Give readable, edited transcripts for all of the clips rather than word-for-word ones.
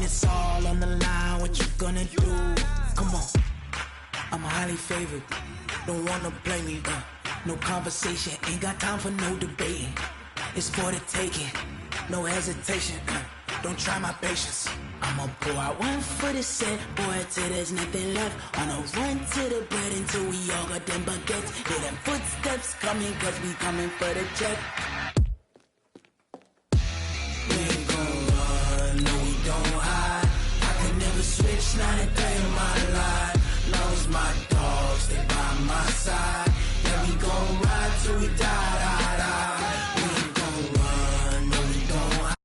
it's all on the line, what you gonna do? Come on, I'm highly favored, don't wanna blame me, no conversation, ain't got time for no debating. It's for the taking, no hesitation, don't try my patience. I'ma pour out one for the set, boy, till there's nothing left. On a run to the bread until we all got them baguettes. Hear them footsteps coming, cause we coming for the check. We ain't gon' run, no we don't hide. I can never switch, not a day in my life. Long as my dogs stay by my side. Yeah, we gon' ride till we die, die, die. We ain't gon' run, no we don't hide.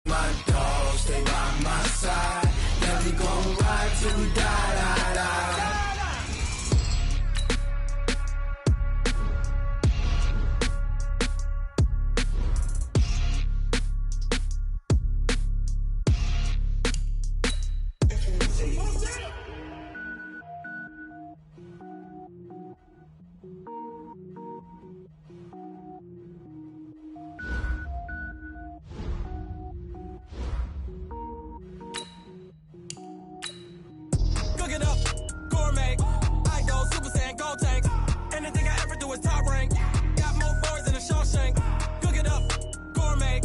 My dogs stay by my side. Yeah, we gon' ride till we die, die, die. Cook it up, gourmet. I go Super Saiyan, gold tank. Anything I ever do is top rank. Got more boys than a Shawshank. Cook it up, gourmet.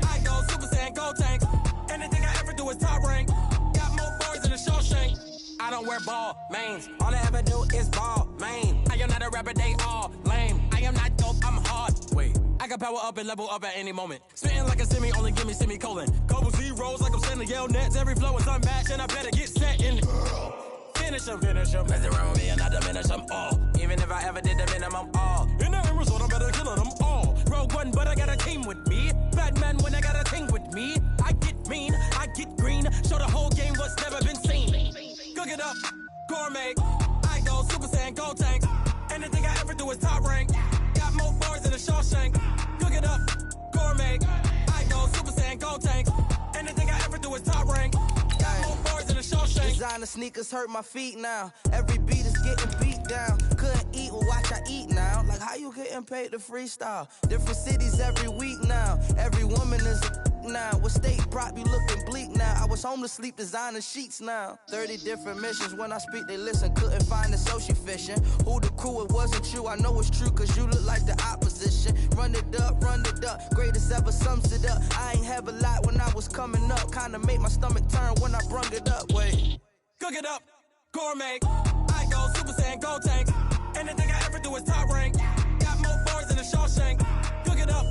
I go Super Saiyan, gold tank. Anything I ever do is top rank. Got more boys than a Shawshank. I don't wear ball mains. All I ever do is ball main. I am not a rapper, they all lame. I am not dope, I'm hard. Wait, I can power up and level up at any moment. Spitting like a semi, only give me semicolon. Couple zeros like I'm sending yell nets. Every flow is unmatched and I better get set in. Finish them. Mess around with me and I diminish them all. Even if I ever did the minimum all. In the end result, I better kill them all. Rogue One, but I got a team with me. Batman when I got a team with me. I get mean, I get green. Show the whole game what's never been seen. Cook it up, gourmet. I go Super Saiyan, gold tank. Anything I ever do is top rank. Got more bars than a Shawshank. Cook it up, gourmet. I go Super Saiyan, gold tank. Anything I ever do is top rank. Got more bars than a Shawshank. Designer sneakers hurt my feet now. Every beat is getting beat down. Couldn't eat, well watch I eat now. Like how you getting paid to freestyle? Different cities every week now. Every woman is a now. What state prop you looking bleak now? I was home to sleep, designer sheets now. 30 different missions. When I speak they listen. Couldn't find it, so she fishing. Who the crew? It wasn't you. I know it's true cause you look like the opposition. Run it up, greatest ever sums it up. I ain't have a lot when I was coming up. Kinda made my stomach turn when I brung it up. Wait. Cook it up, gourmet. I go Super Saiyan, gold tank. Anything I ever do is top rank. Got more bars than a Shawshank. Cook it up,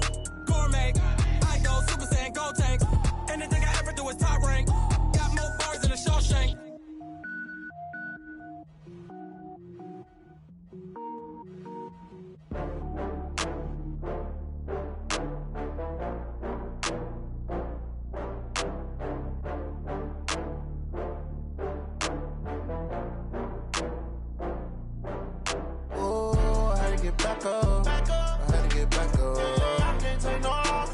gourmet. I go Super Saiyan, gold tank. Anything I ever do is top rank. Got more bars than a Shawshank. Back up. I had to get back up. I can't take no loss.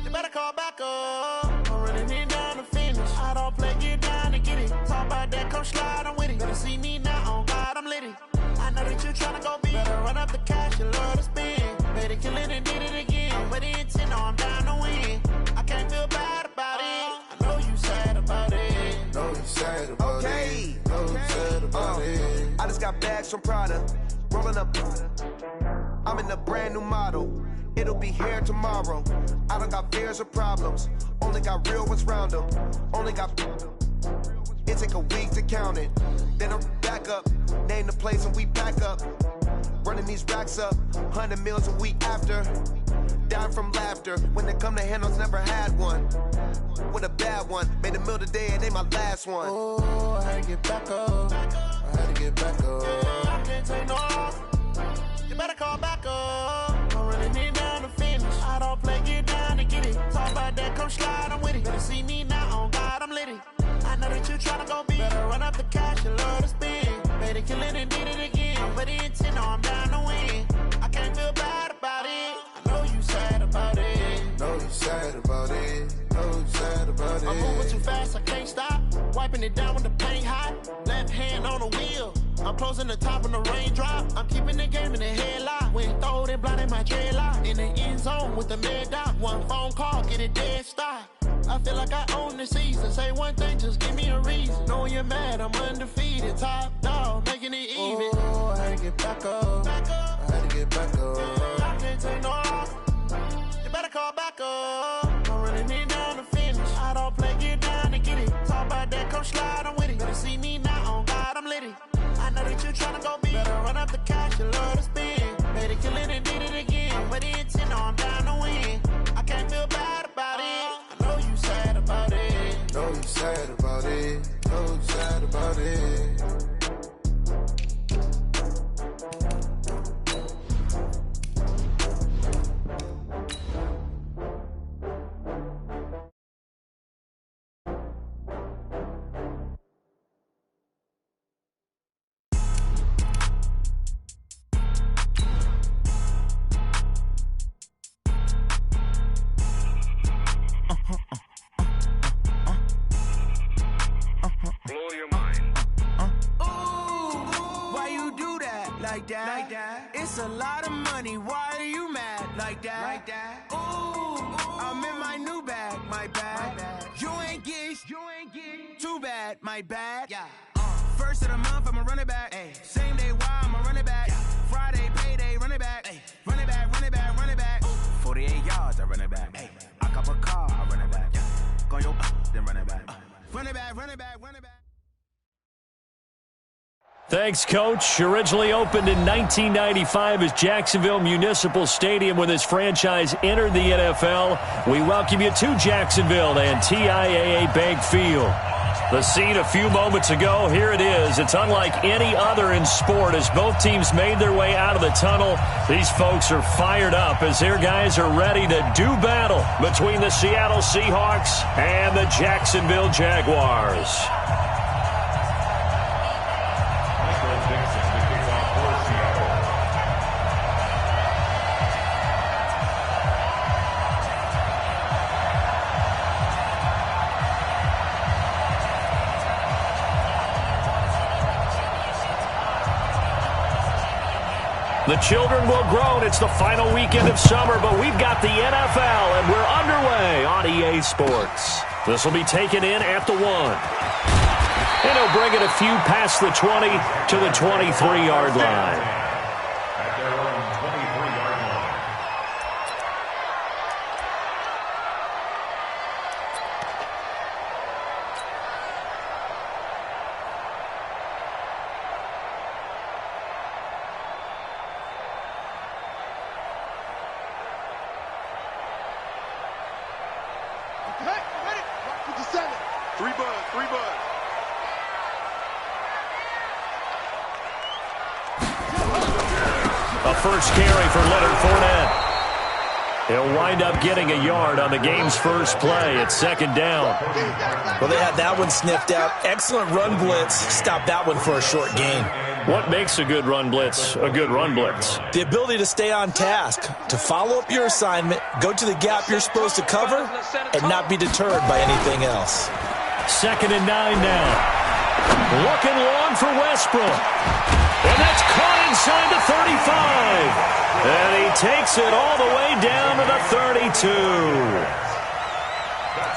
You better call back up. I'm running it down to finish. I don't play, get down to get it. Talk about that, come slide, I'm with it. Better see me now, on God, I'm lit it. I know that you tryna go big. Better run up the cash, you love to spend. Better kill it and did it again. I'm with the intent, no, I'm down to win. I can't feel bad about it. I know you sad about it. Know you sad about it. Know you sad about it. I just got bags from Prada. Rolling up, I'm in a brand new model. It'll be here tomorrow. I don't got fears or problems. Only got real ones round them. Only got. It take a week to count it. Then I'm back up. Name the place and we back up. Running these racks up. 100 meals a week after. Dying from laughter. When they come to handles, never had one. With a bad one. Made a meal today and they my last one. Oh, I had to get back up. I had to get back up. I can't take no loss. You better call back up. I'm running it down to finish. I don't play, get down to get it. Talk about that, come slide, I'm with it. Better see me now, on God, I'm lit it. I know that you tryna go big. Better run up the cash, you love to spend. Better kill it and did it again. I'm with the intent, no, I'm down to win. I can't feel bad about it. I know you sad about it. Know you sad about it. Know you sad about it. I'm moving too fast, I can't stop. Wiping it down with the paint hot. Left hand on the wheel. I'm closing the top on the raindrop. I'm keeping the game in the headlock. When throw it blind in my dreadlock. In the end zone with the mad dot. one phone call, get it dead stop. I feel like I own the season. Say one thing, just give me a reason. Knowing you're mad, I'm undefeated. Top dog, making it even. Oh, I had to get back up. I had to get back up. I can't take no loss. You better call back up. I'm running it down to finish. I don't play, get down to get it. Talk about that, come slide, I'm with it. Better see me now, on God, I'm litty. I know that you tryna go big. Better run up the cash, you love to spin. Made it, kill it, and did it again. With the intent, I'm down to win. I can't feel bad about it. I know you sad about it. Know you sad about it. Know you sad about it. Like that. It's a lot of money. Why are you mad like that? Ooh, I'm in my new bag. My bad. You ain't get too bad. My bad. Yeah. First of the month, I'ma run it back. Ay. Same day, why I'ma run it back. Yeah. Friday, payday, run it back. Ay. Run it back, run it back, run it back. 48 yards, I run it back. Ay. I cop a car, I run it back. Yeah. Go your then run it back. Run it back, run it back, run it back. Thanks, Coach. Originally opened in 1995 as Jacksonville Municipal Stadium when this franchise entered the NFL. We welcome you to Jacksonville and TIAA Bank Field. The scene a few moments ago, here it is. It's unlike any other in sport as both teams made their way out of the tunnel. These folks are fired up as their guys are ready to do battle between the Seattle Seahawks and the Jacksonville Jaguars. The children will groan. It's the final weekend of summer, but we've got the NFL, and we're underway on EA Sports. This will be taken in at the 1. And he'll bring it a few past the 20 to the 23-yard line. At their own 23-yard line. First carry for Leonard Fournette. He'll wind up getting a yard on the game's first play. It's second down. Well, they had that one sniffed out. Excellent run blitz. Stop that one for a short gain. What makes a good run blitz a good run blitz? The ability to stay on task, to follow up your assignment, go to the gap you're supposed to cover, and not be deterred by anything else. Second and 9 now. Looking long for Westbrook. And that's caught inside the 35. And he takes it all the way down to the 32.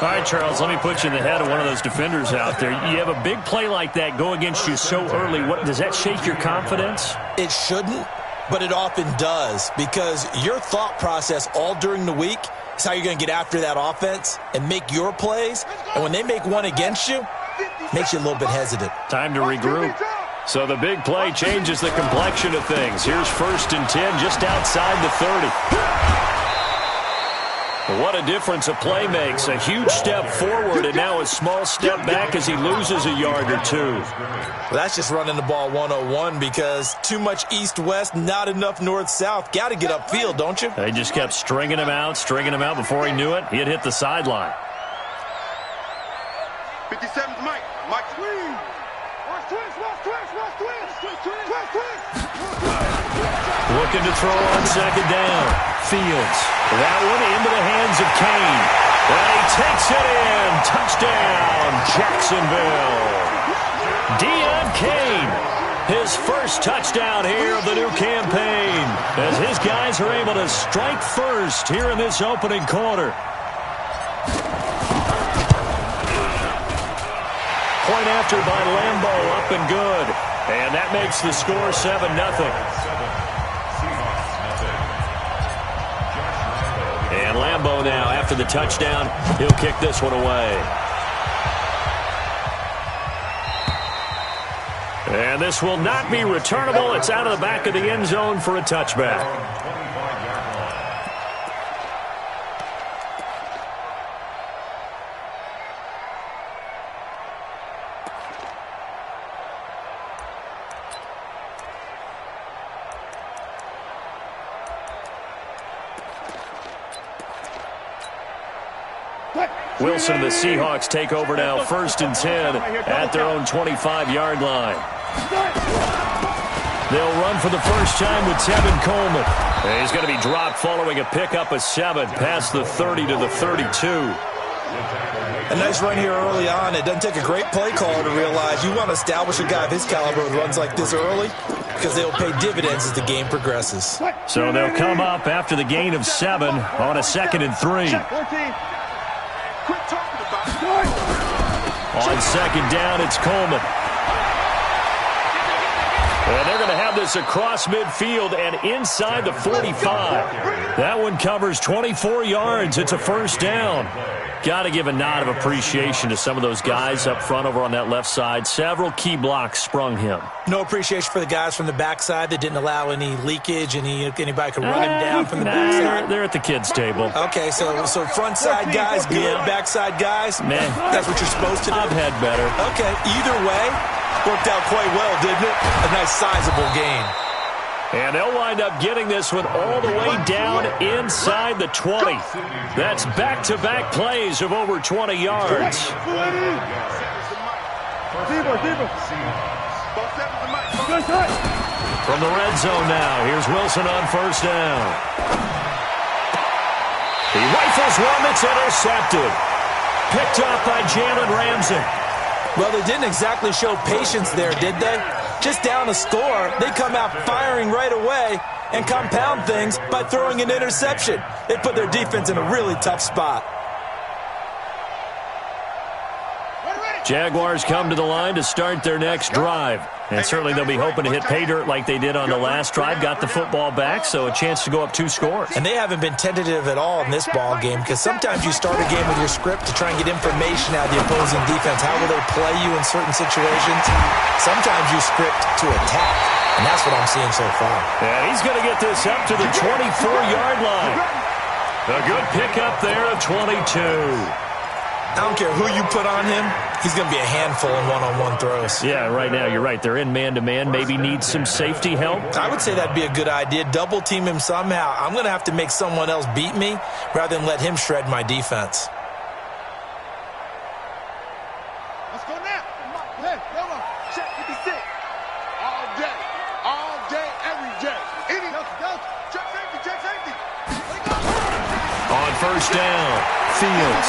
All right, Charles, let me put you in the head of one of those defenders out there. You have a big play like that go against you so early. What does that shake your confidence? It shouldn't, but it often does, because your thought process all during the week is how you're going to get after that offense and make your plays. And when they make one against you, it makes you a little bit hesitant. Time to regroup. So the big play changes the complexion of things. Here's 1st and 10 just outside the 30. What a difference a play makes. A huge step forward and now a small step back as he loses a yard or two. Well, that's just running the ball 101 because too much east-west, not enough north-south. Got to get upfield, don't you? They just kept stringing him out before he knew it. He had hit the sideline. 57's Mike. Mike Swing. Looking to throw on second down. Fields. That one into the hands of Kane. And he takes it in. Touchdown, Jacksonville. Deon Kane. his first touchdown here of the new campaign, as his guys are able to strike first here in this opening quarter. Point after by Lambeau, up and good. And that makes the score 7-0. And Lambeau now, after the touchdown, he'll kick this one away. And this will not be returnable. It's out of the back of the end zone for a touchback. Wilson and the Seahawks take over now, 1st and 10 at their own 25-yard line. They'll run for the first time with Tevin Coleman. And he's going to be dropped following a pickup of 7 past the 30 to the 32. A nice run here early on. It doesn't take a great play caller to realize you want to establish a guy of his caliber with runs like this early, because they'll pay dividends as the game progresses. So they'll come up after the gain of 7 on a 2nd and 3. On 2nd down, it's Coleman. And they're going to have this across midfield and inside the 45. That one covers 24 yards. It's a 1st down. Got to give a nod of appreciation to some of those guys up front over on that left side. Several key blocks sprung him. No appreciation for the guys from the backside that didn't allow any leakage, anybody could run him down from the backside. They're at the kids' table. Okay, so front side guys good, backside guys, man, that's what you're supposed to do. I've had better. Okay, either way, worked out quite well, didn't it? A nice sizable gain. And they'll wind up getting this one all the way down inside the 20. That's back-to-back plays of over 20 yards. From the red zone now, here's Wilson on 1st down. He rifles one that's intercepted. Picked up by Jalen Ramsey. Well, they didn't exactly show patience there, did they? Just down a score, they come out firing right away and compound things by throwing an interception. They put their defense in a really tough spot. Jaguars come to the line to start their next drive. And certainly they'll be hoping to hit pay dirt like they did on the last drive. Got the football back, so a chance to go up 2 scores. And they haven't been tentative at all in this ball game, because sometimes you start a game with your script to try and get information out of the opposing defense. How will they play you in certain situations? Sometimes you script to attack, and that's what I'm seeing so far. And he's going to get this up to the 24-yard line. A good pickup there of 22. I don't care who you put on him, he's going to be a handful in one-on-one throws. Yeah, right now, you're right. They're in man-to-man. Maybe need some safety help. I would say that'd be a good idea. Double-team him somehow. I'm going to have to make someone else beat me rather than let him shred my defense. Let's go now. Hey, come on. Check 56. All day, every day. Check safety. On 1st down, Fields.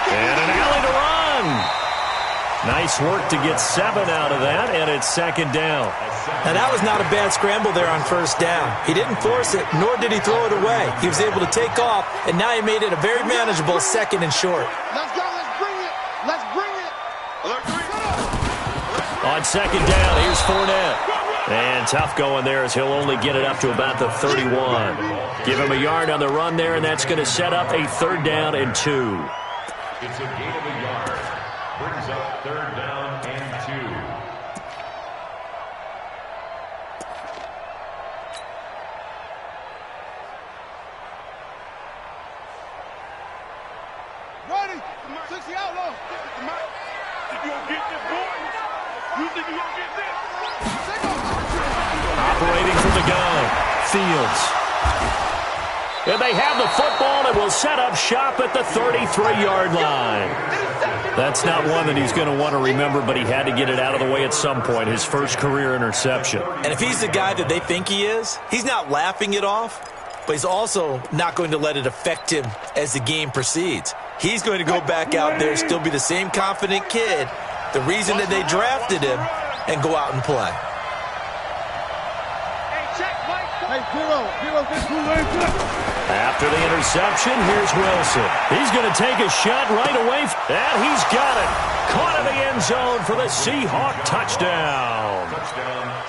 And an alley to run. Nice work to get 7 out of that, and it's 2nd down. Now, that was not a bad scramble there on 1st down. He didn't force it, nor did he throw it away. He was able to take off, and now he made it a very manageable 2nd and short. Let's go. Let's bring it. On 2nd down, here's Fournette. And tough going there as he'll only get it up to about the 31. Give him a yard on the run there, and that's going to set up a 3rd down and 2. It's a gain of a yard. Brings up 3rd down and 2. Ready? 60 outlaw. If you don't get this, boy, you think you gonna get this? Operating from the gun, Fields. And they have the football and will set up shop at the 33-yard line. That's not one that he's going to want to remember, but he had to get it out of the way at some point, his first career interception. And if he's the guy that they think he is, he's not laughing it off, but he's also not going to let it affect him as the game proceeds. He's going to go back out there, still be the same confident kid, the reason that they drafted him, and go out and play. After the interception, here's Wilson. He's going to take a shot right away, and he's got it. Caught in the end zone for the Seahawk touchdown.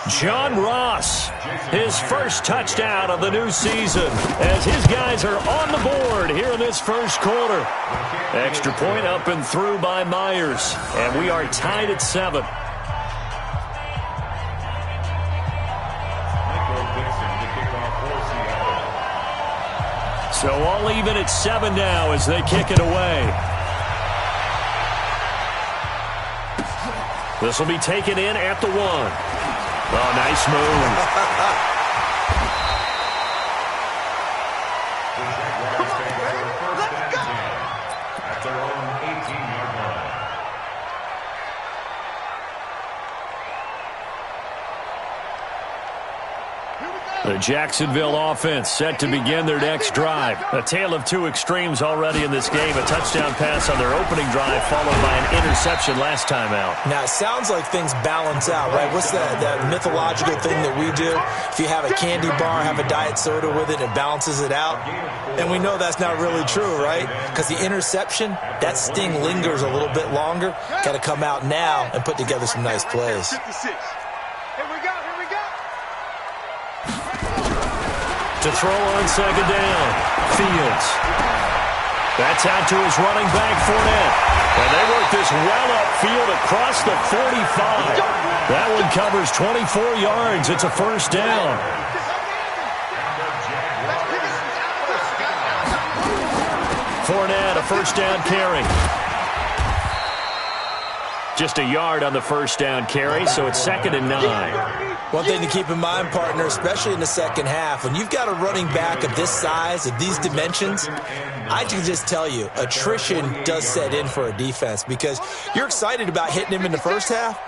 John Ross, his first touchdown of the new season, as his guys are on the board here in this first quarter. Extra point up and through by Myers, and we are tied at 7. So all even at 7 now as they kick it away. This will be taken in at the 1. Oh, nice move. Let's go. At their own 18-yard line. The Jacksonville offense set to begin their next drive. A tale of two extremes already in this game. A touchdown pass on their opening drive followed by an interception last time out. Now, it sounds like things balance out, right? What's that mythological thing that we do? If you have a candy bar, have a diet soda with it, it balances it out. And we know that's not really true, right? Because the interception, that sting lingers a little bit longer. Got to come out now and put together some nice plays. To throw on second down, Fields. That's out to his running back, Fournette. And they work this well upfield across the 45. That one covers 24 yards. It's a first down. Fournette, a first down carry. Just a yard on the first down carry, so it's 2nd and 9. One thing to keep in mind, partner, especially in the second half, when you've got a running back of this size, of these dimensions, I can just tell you, attrition does set in for a defense because you're excited about hitting him in the first half.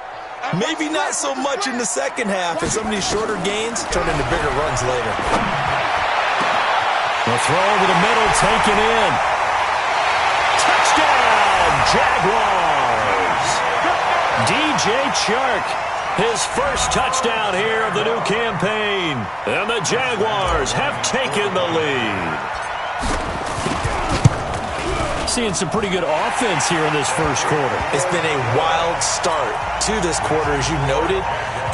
Maybe not so much in the second half, and some of these shorter gains turn into bigger runs later. The throw over the middle, taken in. Touchdown, Jaguars! DJ Chark, his first touchdown here of the new campaign. And the Jaguars have taken the lead. Seeing some pretty good offense here in this first quarter. It's been a wild start to this quarter, as you noted.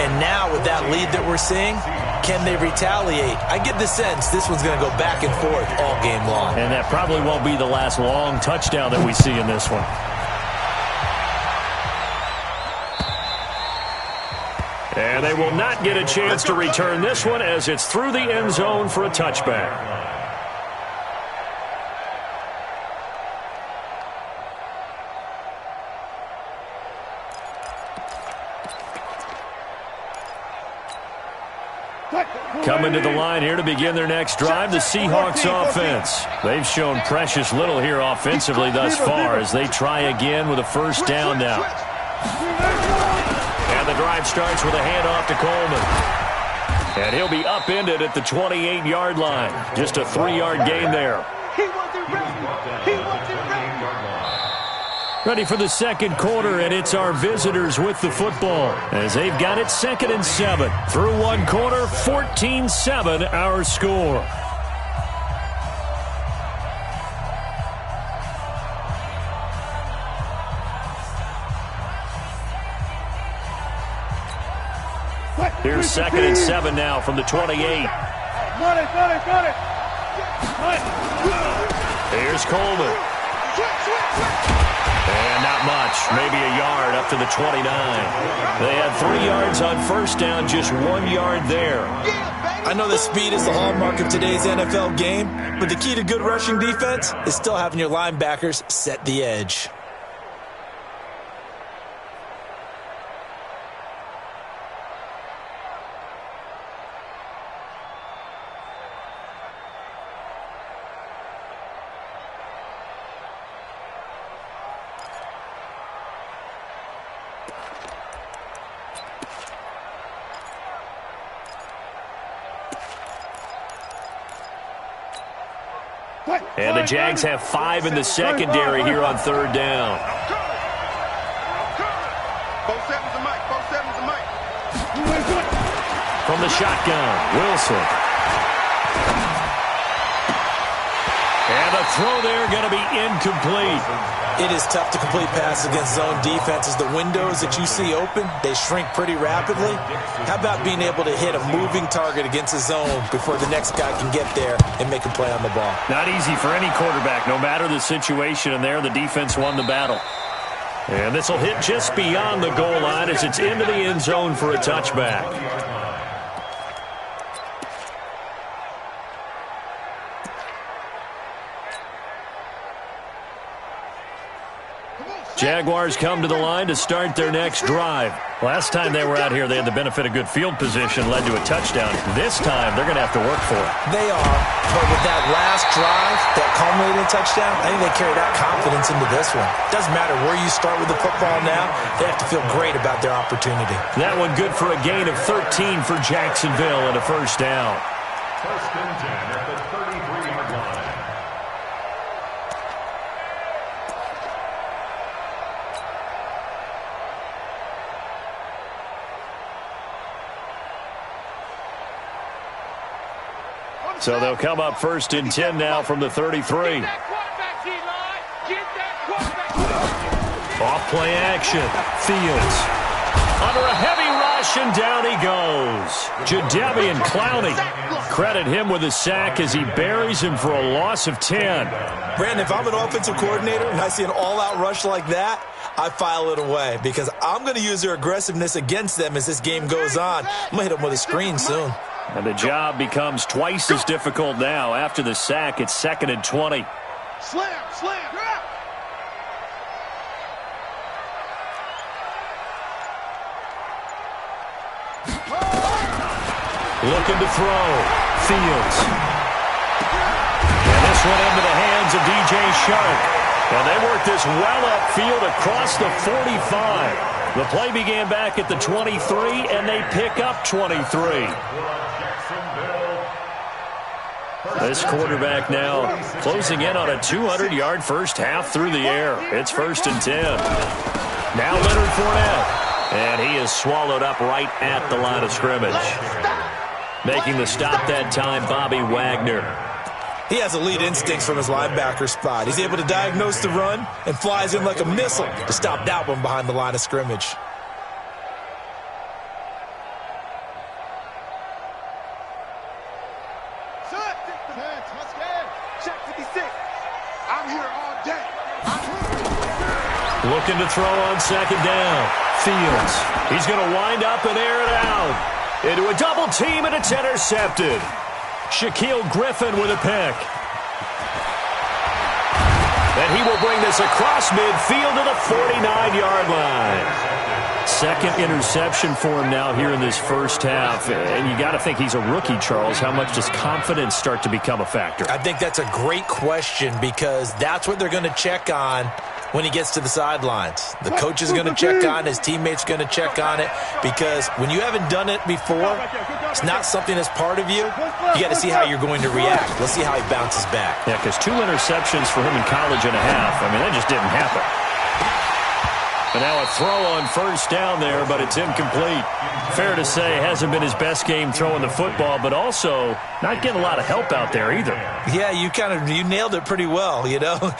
And now with that lead that we're seeing, can they retaliate? I get the sense this one's going to go back and forth all game long. And that probably won't be the last long touchdown that we see in this one. And they will not get a chance to return this one as it's through the end zone for a touchback. Coming to the line here to begin their next drive, the Seahawks offense. They've shown precious little here offensively thus far as they try again with a first down now. And the drive starts with a handoff to Coleman. And he'll be upended at the 28-yard line. Just a 3-yard gain there. Ready for the second quarter, and it's our visitors with the football as they've got it 2nd and 7. Through one quarter, 14-7 our score. Here's 2nd and 7 now from the 28. Here's Coleman. And not much, maybe a yard up to the 29. They had 3 yards on first down, just 1 yard there. I know that speed is the hallmark of today's NFL game, but the key to good rushing defense is still having your linebackers set the edge. And the Jags have 5 in the secondary here on third down. From the shotgun, Wilson. throw there going to be incomplete. It is tough to complete passes against zone defenses. The windows that you see open, they shrink pretty rapidly. How about being able to hit a moving target against a zone before the next guy can get there and make a play on the ball? Not easy for any quarterback, no matter the situation, and there the defense won the battle. And this will hit just beyond the goal line as it's into the end zone for a touchback. Jaguars come to the line to start their next drive. Last time they were out here, they had the benefit of good field position, led to a touchdown. This time, they're going to have to work for it. They are, but with that last drive, that culminating touchdown, I think they carry that confidence into this one. Doesn't matter where you start with the football now, they have to feel great about their opportunity. That one good for a gain of 13 for Jacksonville and a first down. First and 10 at the 33-yard line. So they'll come up first and 10 now from the 33. Off play action. Fields. Under a heavy rush, and down he goes. Jadeveon Clowney. Credit him with a sack as he buries him for a loss of 10. Brandon, if I'm an offensive coordinator and I see an all-out rush like that, I file it away because I'm going to use their aggressiveness against them as this game goes on. I'm going to hit them with a screen soon. And the job becomes twice as difficult now. After the sack, it's 2nd and 20. Slam. Looking to throw. Fields. And this one into the hands of DJ Shark. And they work this well upfield across the 45. The play began back at the 23, and they pick up 23. This quarterback now closing in on a 200-yard first half through the air. It's 1st and 10. Now Leonard Fournette. And he is swallowed up right at the line of scrimmage. Making the stop that time, Bobby Wagner. He has elite instincts from his linebacker spot. He's able to diagnose the run and flies in like a missile to stop that one behind the line of scrimmage. Looking to throw on 2nd down. Fields. He's going to wind up and air it out. Into a double team, and it's intercepted. Shaquille Griffin with a pick. And he will bring this across midfield to the 49-yard line. Second interception for him now here in this first half. And you got to think he's a rookie, Charles. How much does confidence start to become a factor? I think that's a great question because that's what they're going to check on when he gets to the sidelines. The coach is going to check on, his teammates going to check on it, because when you haven't done it before, it's not something that's part of you. You got to see how you're going to react. Let's see how he bounces back. Yeah, because 2 interceptions for him in college and a half. I mean, that just didn't happen. But now a throw on first down there, but it's incomplete. Fair to say, hasn't been his best game throwing the football, but also not getting a lot of help out there either. Yeah, you nailed it pretty well, you know.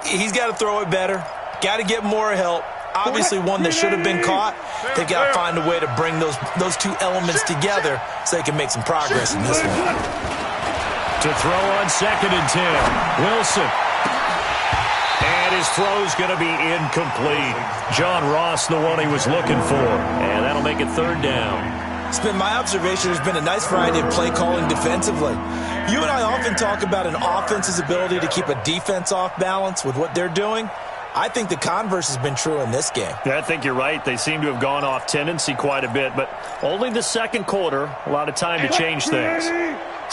He's got to throw it better. Got to get more help. Obviously one that should have been caught. They've got to find a way to bring those two elements together so they can make some progress in this one. To throw on 2nd and 10. Wilson. And his throw's going to be incomplete. John Ross, the one he was looking for. And that'll make it 3rd down. It's been my observation there's been a nice variety of play calling defensively. You and I often talk about an offense's ability to keep a defense off balance with what they're doing. I think the converse has been true in this game. Yeah, I think you're right. They seem to have gone off tendency quite a bit, but only the second quarter, a lot of time to change things.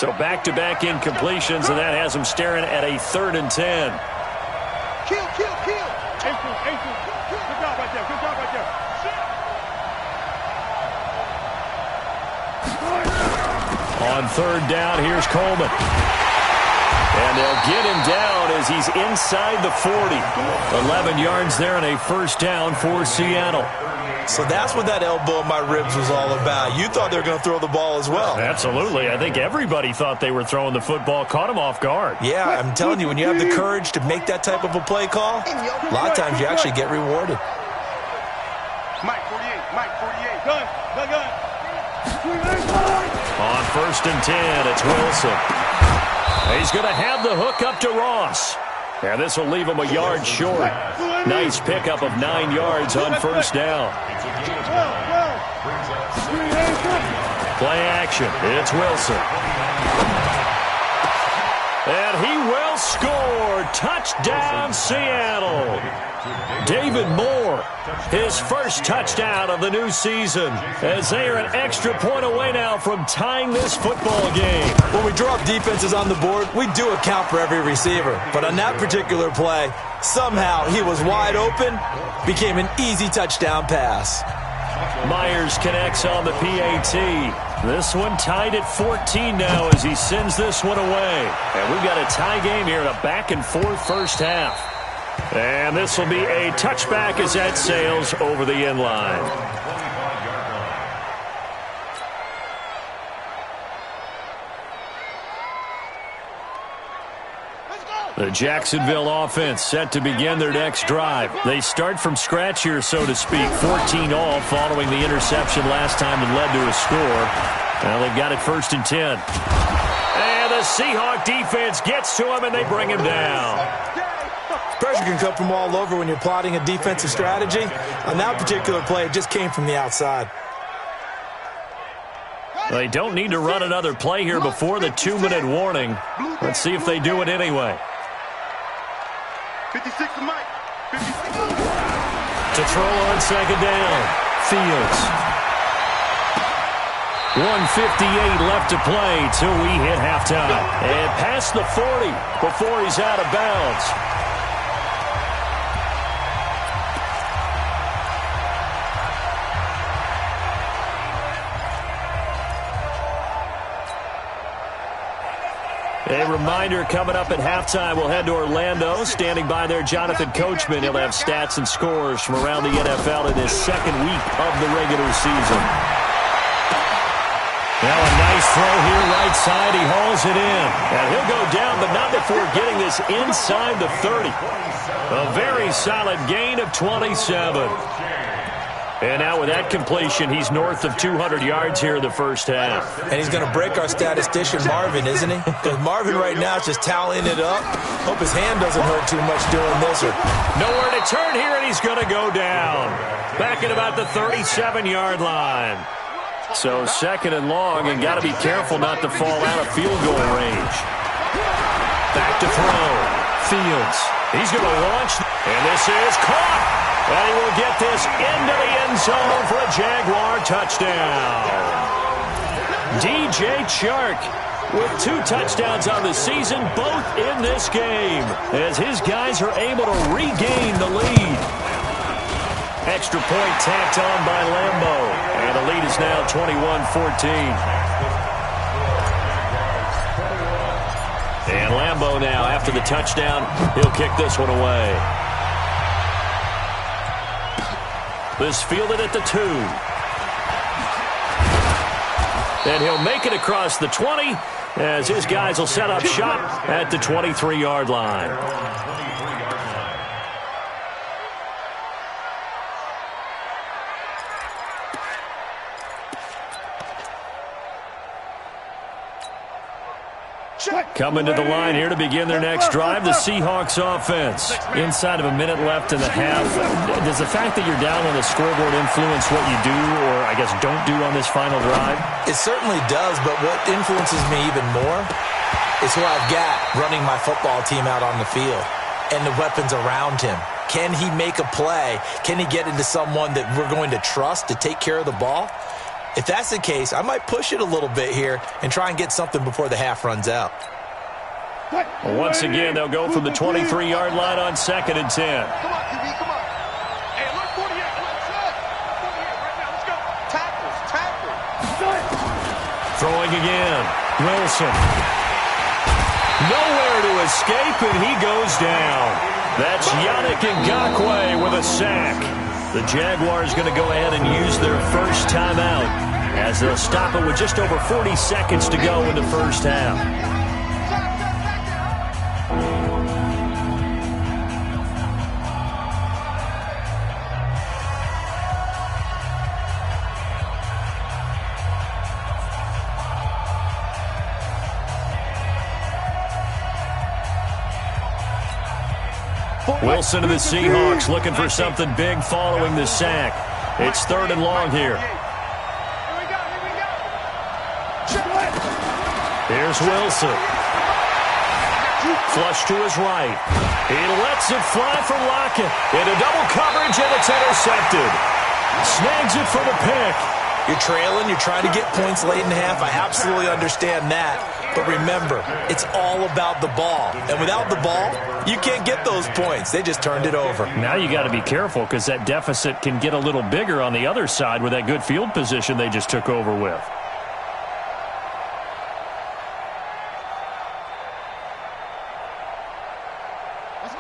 So back-to-back incompletions, and that has them staring at a 3rd and 10. Kill. Good job right there. On 3rd down, here's Coleman. And they'll get him down as he's inside the 40. 11 yards there and a first down for Seattle. So that's what that elbow in my ribs was all about. You thought they were going to throw the ball as well. Absolutely. I think everybody thought they were throwing the football, caught him off guard. Yeah, I'm telling you, when you have the courage to make that type of a play call, a lot of times you actually get rewarded. Mike 48, gun. On 1st and 10, it's Wilson. He's going to have the hook up to Ross. And this will leave him a yard short. Nice pickup of 9 yards on 1st down. Play action. It's Wilson. And he will score. Touchdown, Seattle. David Moore, his first touchdown of the new season, as they are an extra point away now from tying this football game. When we draw up defenses on the board, we do account for every receiver. But on that particular play, somehow he was wide open, became an easy touchdown pass. Myers connects on the PAT. This one tied at 14 now as he sends this one away. And we've got a tie game here in a back-and-forth first half. And this will be a touchback as that sails over the end line. The Jacksonville offense set to begin their next drive. They start from scratch here, so to speak. 14 all following the interception last time that led to a score. Now they've got it 1st and 10. And the Seahawk defense gets to him, and they bring him down. Pressure can come from all over when you're plotting a defensive strategy. On that particular play, it just came from the outside. They don't need to run another play here before the 2-minute warning. Let's see if they do it anyway. 56 to Mike. 56. To throw on 2nd down. Fields. 1:58 left to play till we hit halftime. And past the 40 before he's out of bounds. A reminder, coming up at halftime, we'll head to Orlando. Standing by there, Jonathan Coachman. He'll have stats and scores from around the NFL in his 2nd week of the regular season. Now a nice throw here, right side. He hauls it in. And he'll go down, but not before getting this inside the 30. A very solid gain of 27. And now with that completion, he's north of 200 yards here in the first half. And he's going to break our statistician Marvin, isn't he? Because Marvin right now is just tallying it up. Hope his hand doesn't hurt too much doing this. Nowhere to turn here, and he's going to go down. Back at about the 37-yard line. So 2nd and long, and got to be careful not to fall out of field goal range. Back to throw. Fields. He's going to launch, and this is caught. And he will get this into the end zone for a Jaguar touchdown. DJ Chark with 2 touchdowns on the season, both in this game, as his guys are able to regain the lead. Extra point tacked on by Lambo, and the lead is now 21-14. And Lambo now, after the touchdown, he'll kick this one away. This fielded at the 2. And he'll make it across the 20 as his guys will set up shop at the 23-yard line. Coming to the line here to begin their next drive, the Seahawks offense. Inside of a minute left in the half. Does the fact that you're down on the scoreboard influence what you do, or I guess don't do on this final drive? It certainly does, but what influences me even more is who I've got running my football team out on the field and the weapons around him. Can he make a play? Can he get into someone that we're going to trust to take care of the ball? If that's the case, I might push it a little bit here and try and get something before the half runs out. Well, once again, they'll go from the 23-yard line on 2nd and 10. Come on, QB, come on. Hey, look 48. Look, 48 right now. Let's go. Tackle. Throwing again. Wilson. Nowhere to escape, and he goes down. That's Yannick Ngakoue with a sack. The Jaguars going to go ahead and use their first timeout as they'll stop it with just over 40 seconds to go in the first half. Wilson of the Seahawks looking for something big following the sack. It's 3rd and long here. Here's Wilson. Flush to his right. He lets it fly for Lockett. Into double coverage, and it's intercepted. Snags it for the pick. You're trailing. You're trying to get points late in the half. I absolutely understand that. But remember, it's all about the ball. And without the ball, you can't get those points. They just turned it over. Now you got to be careful because that deficit can get a little bigger on the other side with that good field position they just took over with.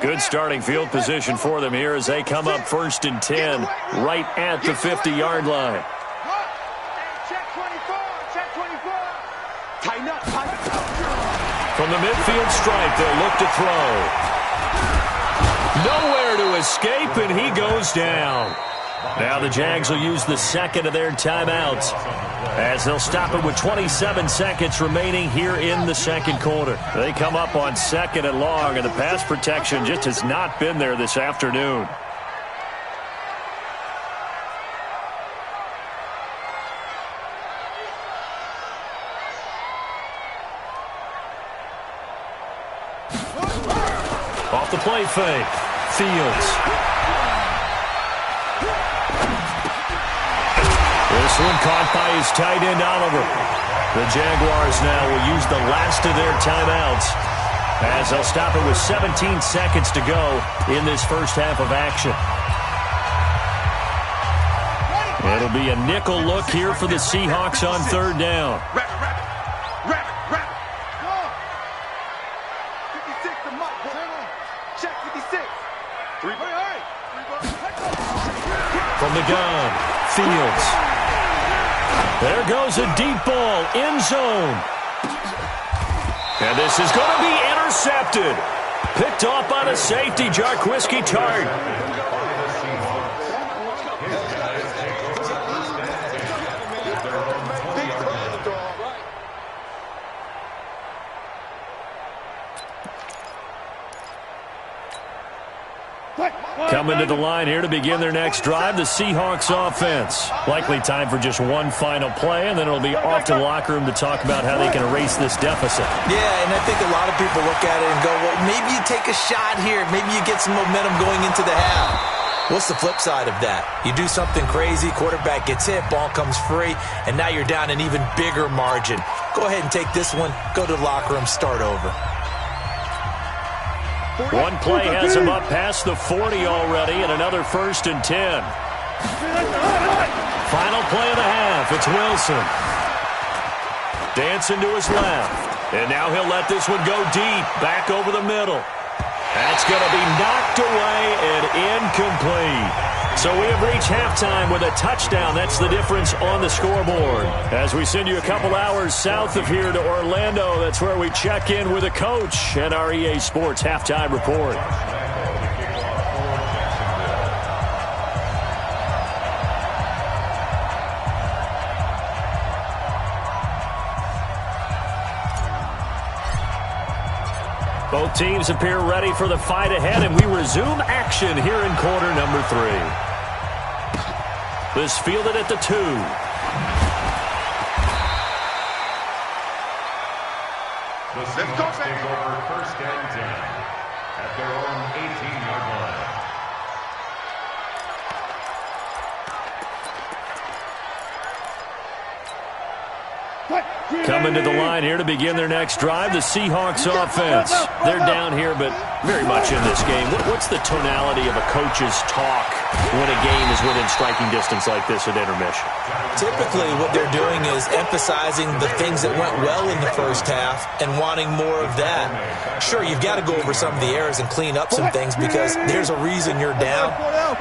Good starting field position for them here as they come up 1st and 10 right at the 50-yard line. From the midfield stripe, they'll look to throw. Nowhere to escape, and he goes down. Now the Jags will use the second of their timeouts as they'll stop it with 27 seconds remaining here in the second quarter. They come up on 2nd and long, and the pass protection just has not been there this afternoon. Off the play fake. Fields. This one caught by his tight end, Oliver. The Jaguars now will use the last of their timeouts as they'll stop it with 17 seconds to go in this first half of action. It'll be a nickel look here for the Seahawks on 3rd down. From the gun, Fields. There goes a deep ball, end zone. And this is going to be intercepted. Picked off by the safety, Jarquiski Tart. Coming to the line here to begin their next drive, the Seahawks offense. Likely time for just one final play, and then it'll be off to the locker room to talk about how they can erase this deficit. Yeah, and I think a lot of people look at it and go, well, maybe you take a shot here. Maybe you get some momentum going into the half. What's the flip side of that? You do something crazy, quarterback gets hit, ball comes free, and now you're down an even bigger margin. Go ahead and take this one, go to the locker room, start over. One play has him up past the 40 already, and another 1st and 10. Final play of the half. It's Wilson. Dancing to his left. And now he'll let this one go deep, back over the middle. That's going to be knocked away and incomplete. So we have reached halftime with a touchdown. That's the difference on the scoreboard. As we send you a couple hours south of here to Orlando, that's where we check in with a coach and our EA Sports Halftime Report. Both teams appear ready for the fight ahead, and we resume action here in quarter number 3. This fielded at the 2. The Seahawks take over 1st and 10 at their own 18-yard line. Coming to the line here to begin their next drive, the Seahawks offense. They're down here, but very much in this game. What's the tonality of a coach's talk when a game is within striking distance like this at intermission? Typically, what they're doing is emphasizing the things that went well in the first half and wanting more of that. Sure, you've got to go over some of the errors and clean up some things because there's a reason you're down.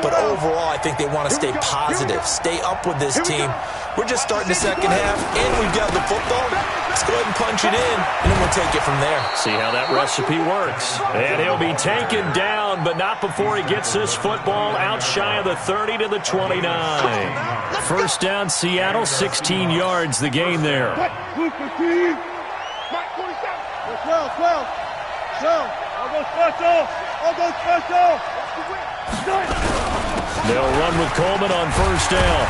But overall, I think they want to stay positive, stay up with this team. We're just starting the second half, and we've got the football. Let's go ahead and punch it in, and then we'll take it from there. See how that recipe works. And he'll be taken down, but not before he gets this football out shy of the 30 to the 29. First down, Seattle, 16 yards, the gain there. 12. I'll go special. They'll run with Coleman on first down.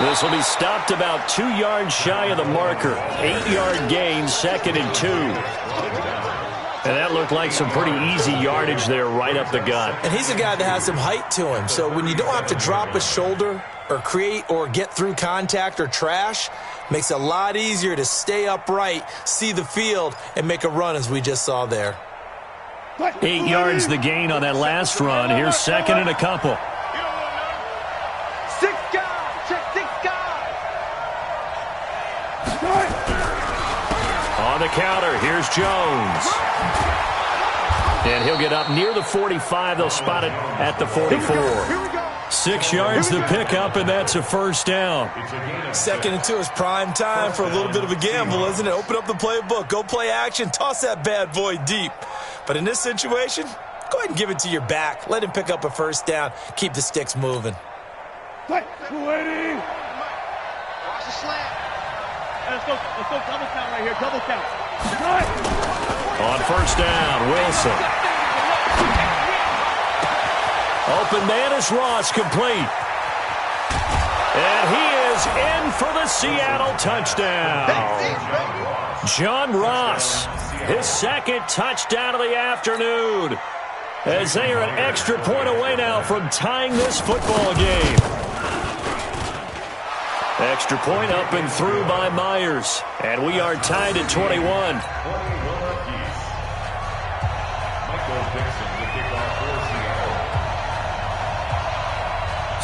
This will be stopped about 2 yards shy of the marker. 8-yard gain, 2nd and 2. And that looked like some pretty easy yardage there right up the gut. And he's a guy that has some height to him. So when you don't have to drop a shoulder or create or get through contact or trash, makes it a lot easier to stay upright, see the field, and make a run as we just saw there. 8 yards the gain on that last run. Here's 2nd and a couple. 6 guys. Check 6 guys. On the counter, here's Jones. And he'll get up near the 45. They'll spot it at the 44. 6 yards the pickup, and that's a first down. 2nd and 2 is prime time for a little bit of a gamble, isn't it? Open up the playbook, go play action, toss that bad boy deep. But in this situation, go ahead and give it to your back. Let him pick up a first down. Keep the sticks moving. Watch the slant. Let's go double count right here. Double count. On first down, Wilson. Open man is Ross, complete. And he is in for the Seattle touchdown. John Ross, his 2nd touchdown of the afternoon, as they are an extra point away now from tying this football game. Extra point up and through by Myers. And we are tied at 21.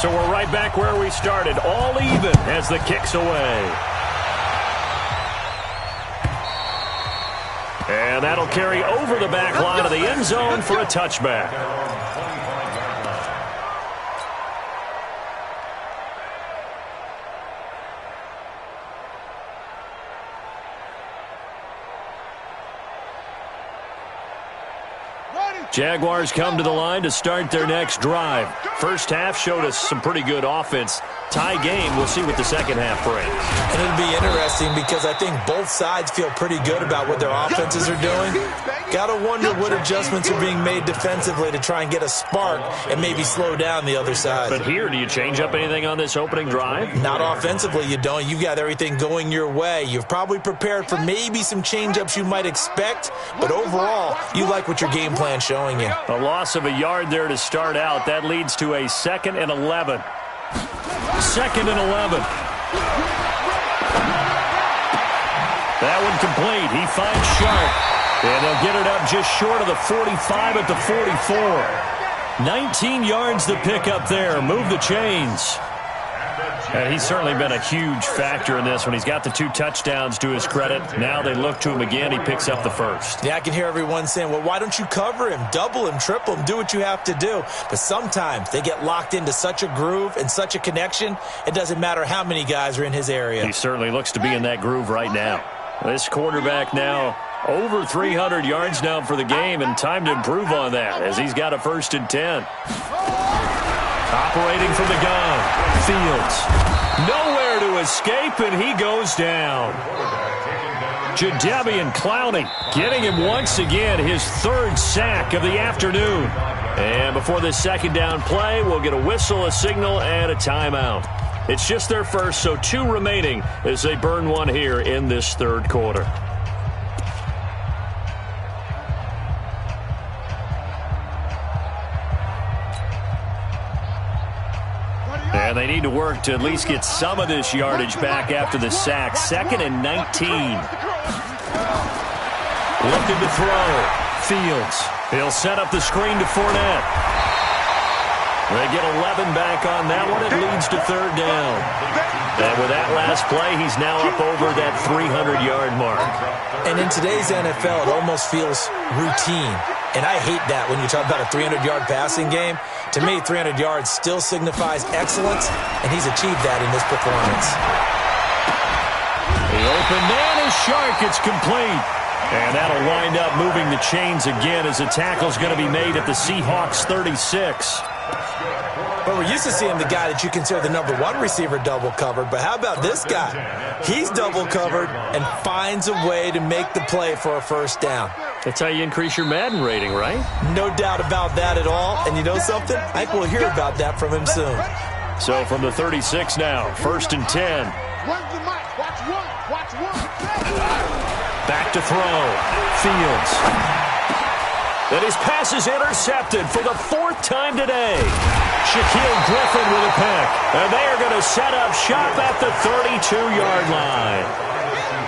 So we're right back where we started, all even as the kick's away. And that'll carry over the back line of the end zone for a touchback. Jaguars come to the line to start their next drive. First half showed us some pretty good offense. Tie game, we'll see what the second half brings. And it'll be interesting because I think both sides feel pretty good about what their offenses are doing. Got to wonder what adjustments are being made defensively to try and get a spark and maybe slow down the other side. But here, do you change up anything on this opening drive? Not offensively, you don't. You've got everything going your way. You've probably prepared for maybe some change-ups you might expect, but overall, you like what your game plan's showing you. A loss of a yard there to start out. That leads to a 2nd and 11. 2nd and 11. That one complete. He finds Sharp. And they'll get it up just short of the 45 at the 44. 19 yards to pick up there. Move the chains. And he's certainly been a huge factor in this when he's got the 2 touchdowns to his credit. Now they look to him again. He picks up the first. Yeah, I can hear everyone saying, well, why don't you cover him, double him, triple him, do what you have to do. But sometimes they get locked into such a groove and such a connection, it doesn't matter how many guys are in his area. He certainly looks to be in that groove right now. This quarterback now over 300 yards now for the game, and time to improve on that as he's got a 1st and 10. Operating from the gun, Fields. Nowhere to escape, and he goes down. Jadeveon Clowney getting him once again, his 3rd sack of the afternoon. And before this 2nd down play, we'll get a whistle, a signal, and a timeout. It's just their first, so 2 remaining as they burn one here in this 3rd quarter. And they need to work to at least get some of this yardage back after the sack. 2nd and 19. Looking to throw. Fields. He'll set up the screen to Fournette. They get 11 back on that one. It leads to 3rd down. And with that last play, he's now up over that 300-yard mark. And in today's NFL, it almost feels routine. And I hate that when you talk about a 300-yard passing game. To me, 300 yards still signifies excellence, and he's achieved that in this performance. The open man is Shark. It's complete. And that'll wind up moving the chains again as the tackle's going to be made at the Seahawks 36. But we're used to seeing the guy that you consider the number 1 receiver double covered. But how about this guy? He's double covered and finds a way to make the play for a 1st down. That's how you increase your Madden rating, right? No doubt about that at all. And you know something? I think we'll hear about that from him soon. So from the 36 now, 1st and 10. Back to throw. Fields. And his pass is intercepted for the 4th time today. Shaquille Griffin with a pick. And they are going to set up shop at the 32-yard line.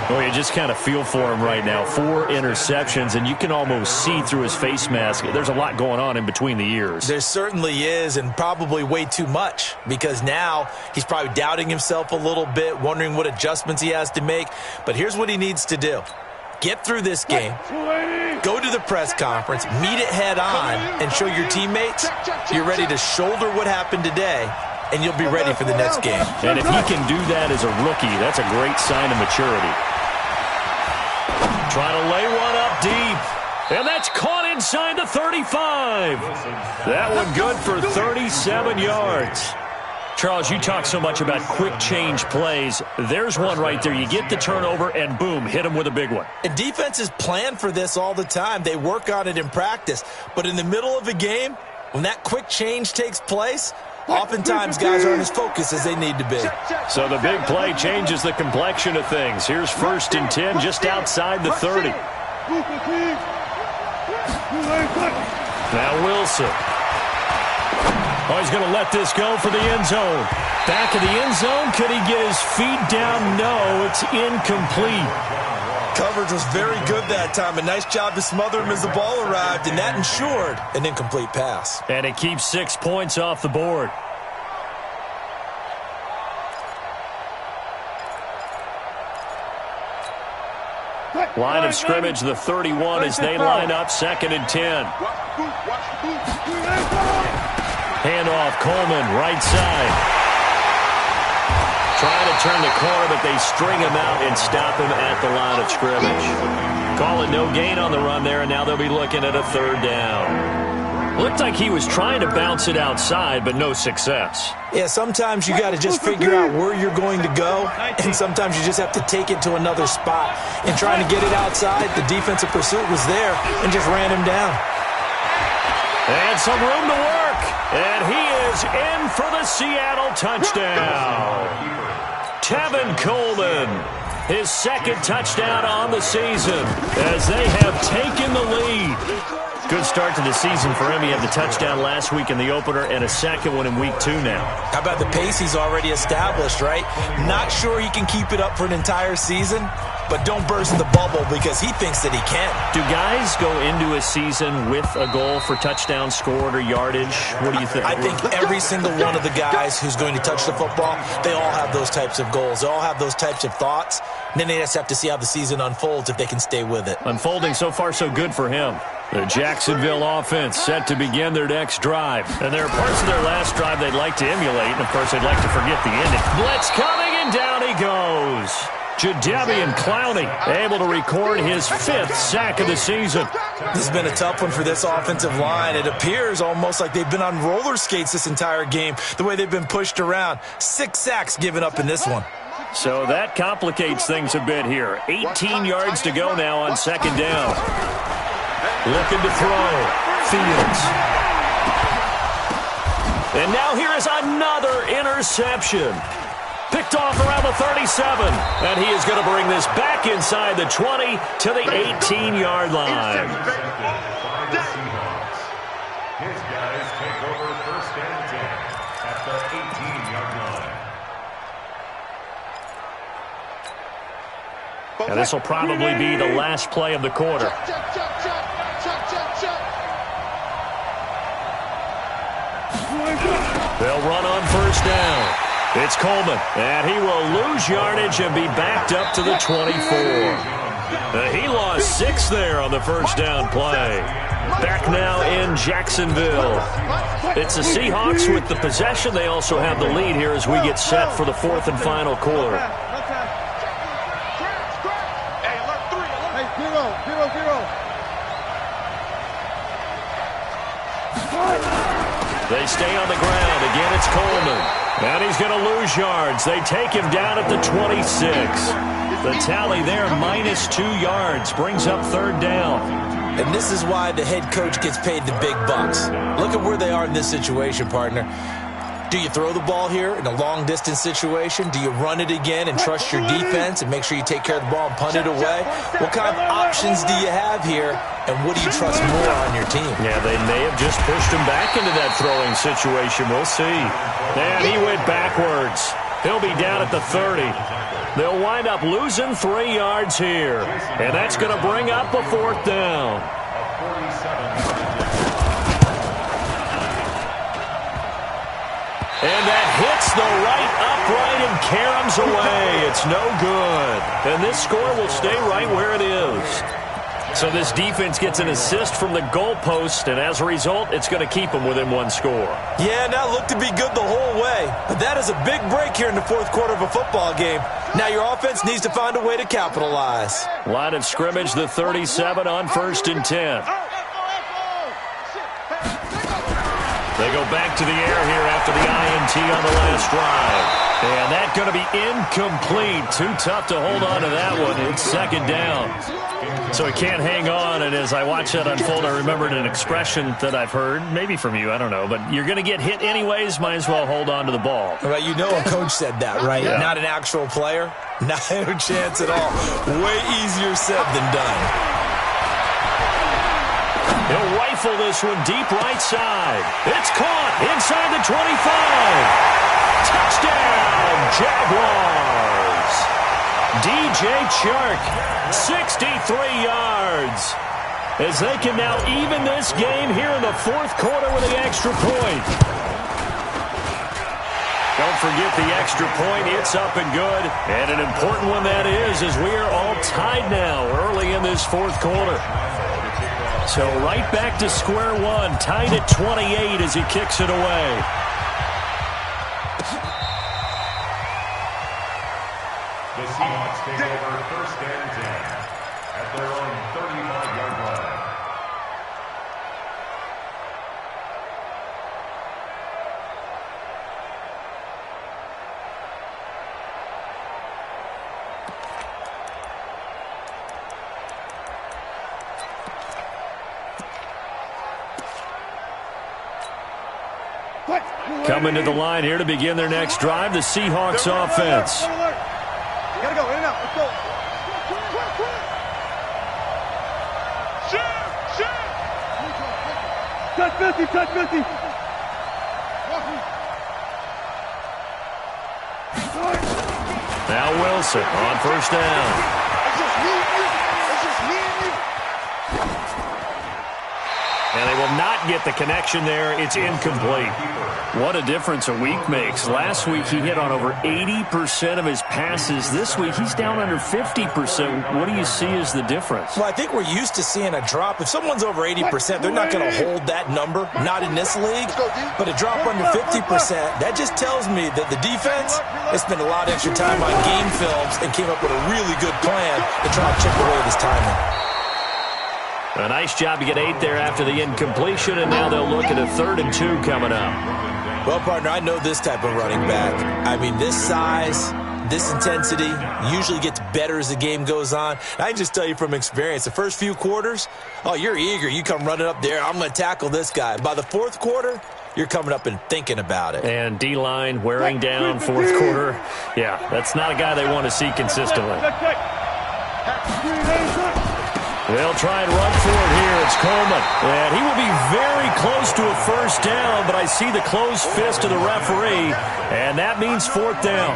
Well, you just kind of feel for him right now. 4 interceptions, and you can almost see through his face mask. There's a lot going on in between the ears. There certainly is, and probably way too much, because now he's probably doubting himself a little bit, wondering what adjustments he has to make. But here's what he needs to do. Get through this game, go to the press conference, meet it head on, and show your teammates you're ready to shoulder what happened today, and you'll be ready for the next game. And if he can do that as a rookie, that's a great sign of maturity. Trying to lay one up deep. And that's caught inside the 35. That one good for 37 yards. Charles, you talk so much about quick change plays. There's one right there. You get the turnover, and boom, hit him with a big one. And defenses plan for this all the time. They work on it in practice. But in the middle of a game, when that quick change takes place, oftentimes guys aren't as focused as they need to be. So the big play changes the complexion of things. Here's 1st and 10 just outside the 30. Now Wilson. Oh, he's going to let this go for the end zone. Back of the end zone. Could he get his feet down? No, it's incomplete. Coverage was very good that time. A nice job to smother him as the ball arrived, and that ensured an incomplete pass. And it keeps 6 points off the board. Line of scrimmage, the 31 as they line up, 2nd and 10. Handoff, Coleman, right side. Trying to turn the corner, but they string him out and stop him at the line of scrimmage. Call it no gain on the run there, and now they'll be looking at a 3rd down. Looked like he was trying to bounce it outside, but no success. Yeah, sometimes you got to just figure out where you're going to go, and sometimes you just have to take it to another spot. And trying to get it outside, the defensive pursuit was there and just ran him down. And some room to work. And he is in for the Seattle touchdown. Tevin Coleman, his 2nd touchdown on the season as they have taken the lead. Good start to the season for him. He had the touchdown last week in the opener and a 2nd one in week 2 now. How about the pace he's already established, right? Not sure he can keep it up for an entire season, but don't burst the bubble because he thinks that he can. Do guys go into a season with a goal for touchdowns scored or yardage? What do you think? I think every single one of the guys who's going to touch the football, they all have those types of goals. They all have those types of thoughts. And then they just have to see how the season unfolds if they can stay with it. Unfolding so far so good for him. The Jacksonville offense set to begin their next drive. And there are parts of their last drive they'd like to emulate, and, of course, they'd like to forget the ending. Blitz coming, and down he goes. Jadeveon Clowney able to record his 5th sack of the season. This has been a tough one for this offensive line. It appears almost like they've been on roller skates this entire game, the way they've been pushed around. 6 sacks given up in this one. So that complicates things a bit here. 18 yards to go now on 2nd down. Looking to throw. Fields. And now here is another interception. Picked off around the 37. And he is going to bring this back inside the 20 to the 18-yard line. His guys take over 1st and 10. at the 18-yard line. And this will probably be the last play of the quarter. They'll run on first down. It's Coleman, and he will lose yardage and be backed up to the 24. He lost 6 there on the first down play. Back now in Jacksonville. It's the Seahawks with the possession. They also have the lead here as we get set for the 4th and final quarter. They stay on the ground. Again, it's Coleman. And he's going to lose yards. They take him down at the 26. The tally there, -2 yards, brings up 3rd down. And this is why the head coach gets paid the big bucks. Look at where they are in this situation, partner. Do you throw the ball here in a long-distance situation? Do you run it again and trust your defense and make sure you take care of the ball and punt it away? What kind of options do you have here, and what do you trust more on your team? Yeah, they may have just pushed him back into that throwing situation. We'll see. And he went backwards. He'll be down at the 30. They'll wind up losing 3 yards here. And that's going to bring up a 4th down. And that hits the right upright and caroms away. It's no good. And this score will stay right where it is. So this defense gets an assist from the goalpost, and as a result, it's going to keep them within 1 score. Yeah, that looked to be good the whole way. But that is a big break here in the 4th quarter of a football game. Now your offense needs to find a way to capitalize. Line of scrimmage, the 37 on 1st and 10. They go back to the air here after the INT on the last drive. And that's going to be incomplete. Too tough to hold on to that one. It's 2nd down. So he can't hang on, and as I watch that unfold, I remembered an expression that I've heard, maybe from you, I don't know, but you're going to get hit anyways, might as well hold on to the ball. Right, you know a coach said that, right? Yeah. Not an actual player? No chance at all. Way easier said than done. He'll rifle this one deep right side. It's caught inside the 25. Touchdown, Jaguars. DJ Chark, 63 yards. As they can now even this game here in the 4th quarter with the extra point. Don't forget the extra point. It's up and good. And an important one that is, as we are all tied now early in this 4th quarter. So right back to square one, tied at 28 as he kicks it away. The Seahawks take over 1st and 10 at their own 35-yard line. Coming to the line here to begin their next drive, the Seahawks offense. Gotta go, in and out, let's go. Shoot! Touch 50! Now Wilson on 1st down. And they will not get the connection there. It's incomplete. What a difference a week makes. Last week he hit on over 80% of his passes. This week he's down under 50%. What do you see as the difference? Well, I think we're used to seeing a drop. If someone's over 80%, they're not going to hold that number. Not in this league. But a drop under 50%, that just tells me that the defense has spent a lot of extra time on game films and came up with a really good plan to try to chip away this timing. A nice job to get 8 there after the incompletion, and now they'll look at a 3rd and 2 coming up. Well, partner, I know this type of running back. I mean, this size, this intensity usually gets better as the game goes on. I can just tell you from experience, the first few quarters, oh, you're eager. You come running up there, I'm going to tackle this guy. By the 4th quarter, you're coming up and thinking about it. And D-line wearing down 4th quarter. Yeah, that's not a guy they want to see consistently. They'll try and run for it here. It's Coleman. And he will be very close to a first down, but I see the closed fist of the referee, and that means fourth down.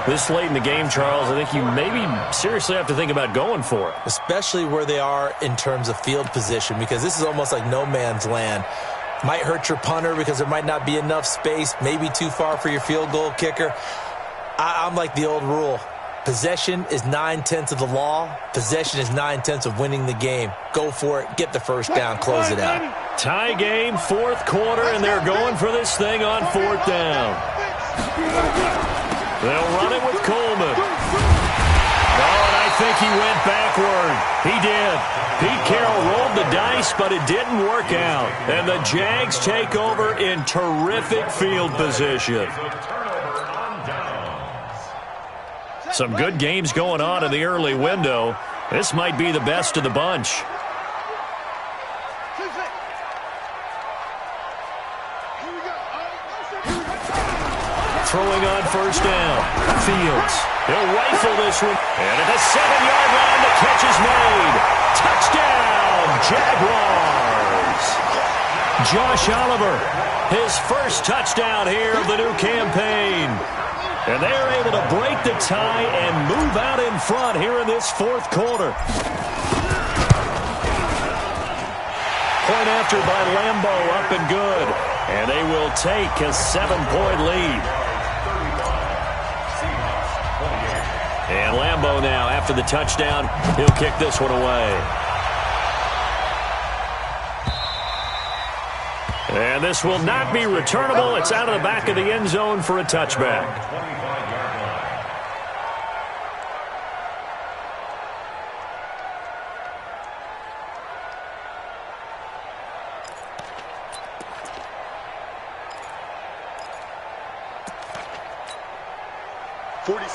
This late in the game, Charles, I think you maybe seriously have to think about going for it. Especially where they are in terms of field position, because this is almost like no man's land. Might hurt your punter because there might not be enough space, maybe too far for your field goal kicker. I'm like the old rule. Possession is 9/10 of the law. Possession is 9/10 of winning the game. Go for it. Get the first down. Close it out. Tie game, fourth quarter, and they're going for this thing on fourth down. They'll run it with Coleman. Oh, and I think he went backward. He did. Pete Carroll rolled the dice, but it didn't work out. And the Jags take over in terrific field position. Some good games going on in the early window. This might be the best of the bunch. Throwing on first down. Fields. He'll rifle this one. And at the 7-yard line, the catch is made. Touchdown, Jaguars. Josh Oliver, his first touchdown here of the new campaign. And they're able to break the tie and move out in front here in this fourth quarter. Point after by Lambeau, up and good. And they will take a 7-point lead. And Lambeau now, after the touchdown, he'll kick this one away. And this will not be returnable. It's out of the back of the end zone for a touchback.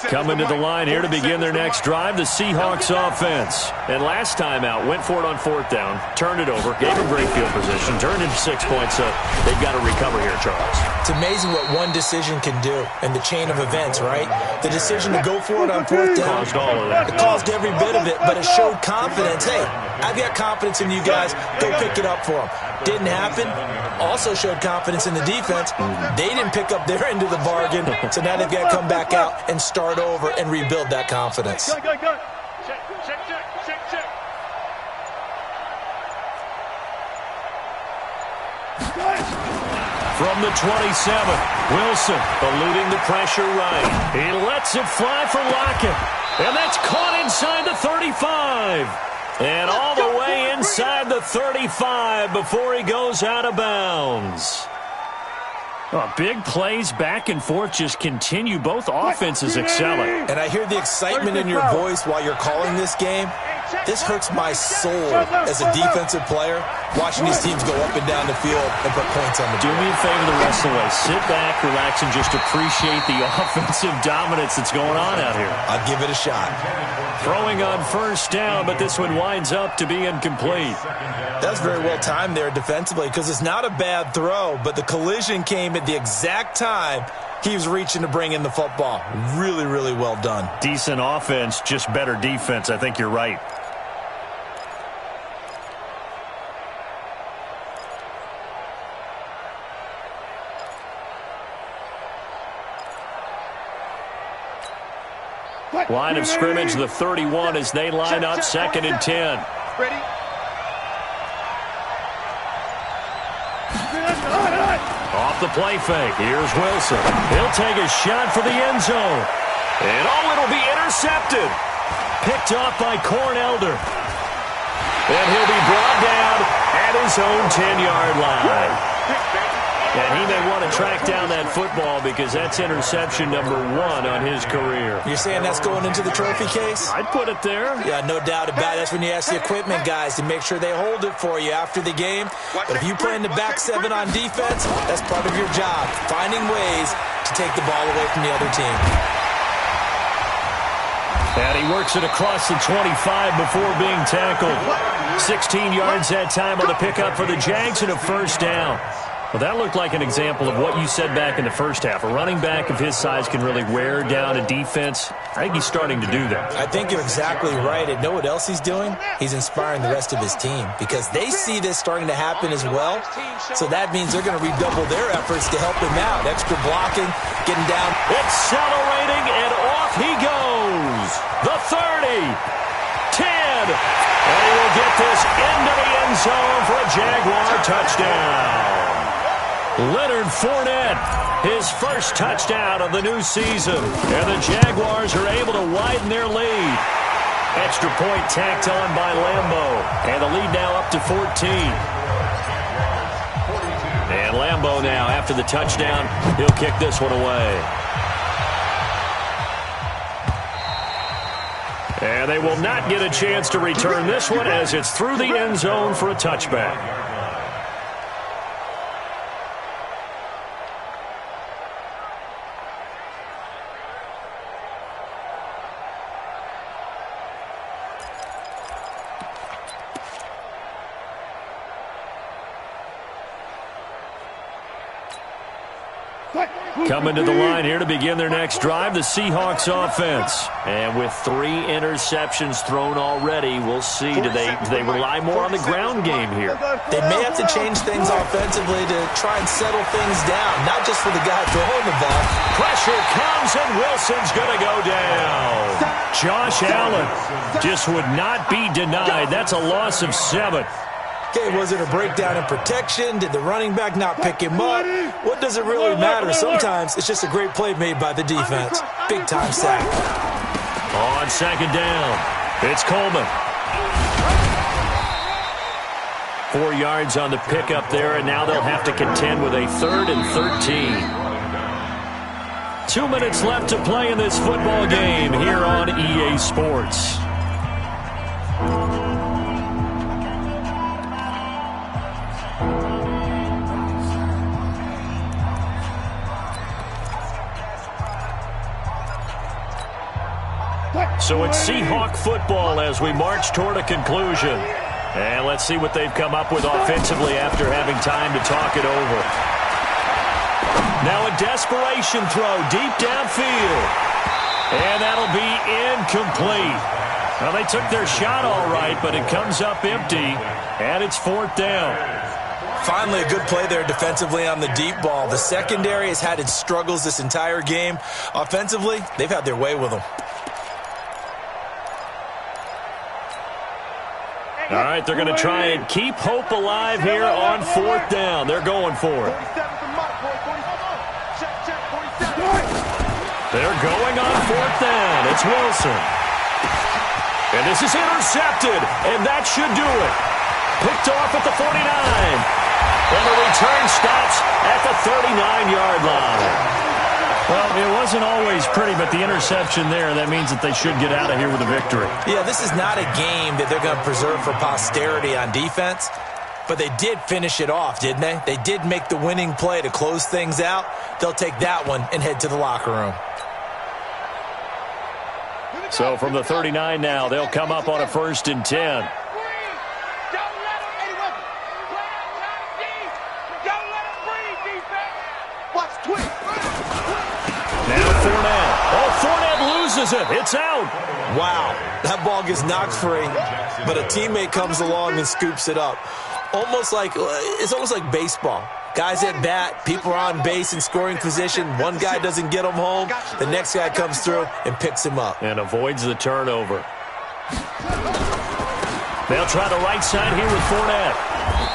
Coming to the line here to begin their next drive, the Seahawks offense. And last time out, went for it on fourth down, turned it over, gave them great field position, turned into 6 points. So they've got to recover here, Charles. It's amazing what one decision can do in the chain of events, right? The decision to go for it on fourth down caused all of that. It caused every bit of it, but it showed confidence. Hey, I've got confidence in you guys. Go pick it up for them. Didn't happen. Also showed confidence in the defense. They didn't pick up their end of the bargain, so now they've got to come back out and start over and rebuild that confidence. Check. From the 27, Wilson eluding the pressure right. He lets it fly for Lockett. And that's caught inside the 35. And all the way inside the 35 before he goes out of bounds. Oh, big plays back and forth just continue. Both offenses excelling. And I hear the excitement in your voice while you're calling this game. This hurts my soul as a defensive player, watching these teams go up and down the field and put points on the board. Do me a favor the rest of the way. Sit back, relax, and just appreciate the offensive dominance that's going on out here. I'll give it a shot. Throwing on first down, but this one winds up to be incomplete. That's very well timed there defensively, because it's not a bad throw, but the collision came at the exact time he was reaching to bring in the football. Really, really well done. Decent offense, just better defense. I think you're right. Line of scrimmage, the 31 as they line up, 2nd and 10. Ready? Off the play fake. Here's Wilson. He'll take a shot for the end zone. And it'll be intercepted. Picked off by Cornelder. And he'll be brought down at his own 10-yard line. And he may want to track down that football because that's interception number 1 on his career. You're saying that's going into the trophy case? I'd put it there. Yeah, no doubt about it. That's when you ask the equipment guys to make sure they hold it for you after the game. But if you play in the back 7 on defense, that's part of your job, finding ways to take the ball away from the other team. And he works it across the 25 before being tackled. 16 yards that time on the pickup for the Jags and a first down. Well, that looked like an example of what you said back in the first half. A running back of his size can really wear down a defense. I think he's starting to do that. I think you're exactly right. And know what else he's doing? He's inspiring the rest of his team because they see this starting to happen as well. So that means they're going to redouble their efforts to help him out. Extra blocking, getting down. Accelerating, and off he goes. The 30, 10, and he will get this into the end zone for a Jaguar touchdown. Leonard Fournette, his first touchdown of the new season. And the Jaguars are able to widen their lead. Extra point tacked on by Lambeau. And the lead now up to 14. And Lambeau now, after the touchdown, he'll kick this one away. And they will not get a chance to return this one as it's through the end zone for a touchback. Coming to the line here to begin their next drive, the Seahawks offense. And with 3 interceptions thrown already, we'll see. Do they rely more on the ground game here? They may have to change things offensively to try and settle things down, not just for the guy throwing the ball. Pressure comes, and Wilson's going to go down. Josh Allen just would not be denied. That's a loss of 7. Okay, was it a breakdown in protection? Did the running back not pick him up? What does it really matter? Sometimes it's just a great play made by the defense. Big-time sack. On second down, it's Coleman. 4 yards on the pickup there, and now they'll have to contend with a 3rd and 13. 2 minutes left to play in this football game here on EA Sports. So it's Seahawk football as we march toward a conclusion. And let's see what they've come up with offensively after having time to talk it over. Now a desperation throw deep downfield. And that'll be incomplete. Well, they took their shot all right, but it comes up empty, and it's 4th down. Finally, a good play there defensively on the deep ball. The secondary has had its struggles this entire game. Offensively, they've had their way with them. All right, they're going to try and keep hope alive here on 4th down. They're going for it. They're going on 4th down. It's Wilson. And this is intercepted, and that should do it. Picked off at the 49. And the return stops at the 39-yard line. Well, it wasn't always pretty, but the interception there, that means that they should get out of here with a victory. Yeah, this is not a game that they're going to preserve for posterity on defense, but they did finish it off, didn't they? They did make the winning play to close things out. They'll take that one and head to the locker room. So from the 39 now, they'll come up on a 1st and 10. Fournette loses it. It's out. Wow. That ball gets knocked free, but a teammate comes along and scoops it up. It's almost like baseball. Guys at bat, people are on base in scoring position. One guy doesn't get him home. The next guy comes through and picks him up. And avoids the turnover. They'll try the right side here with Fournette.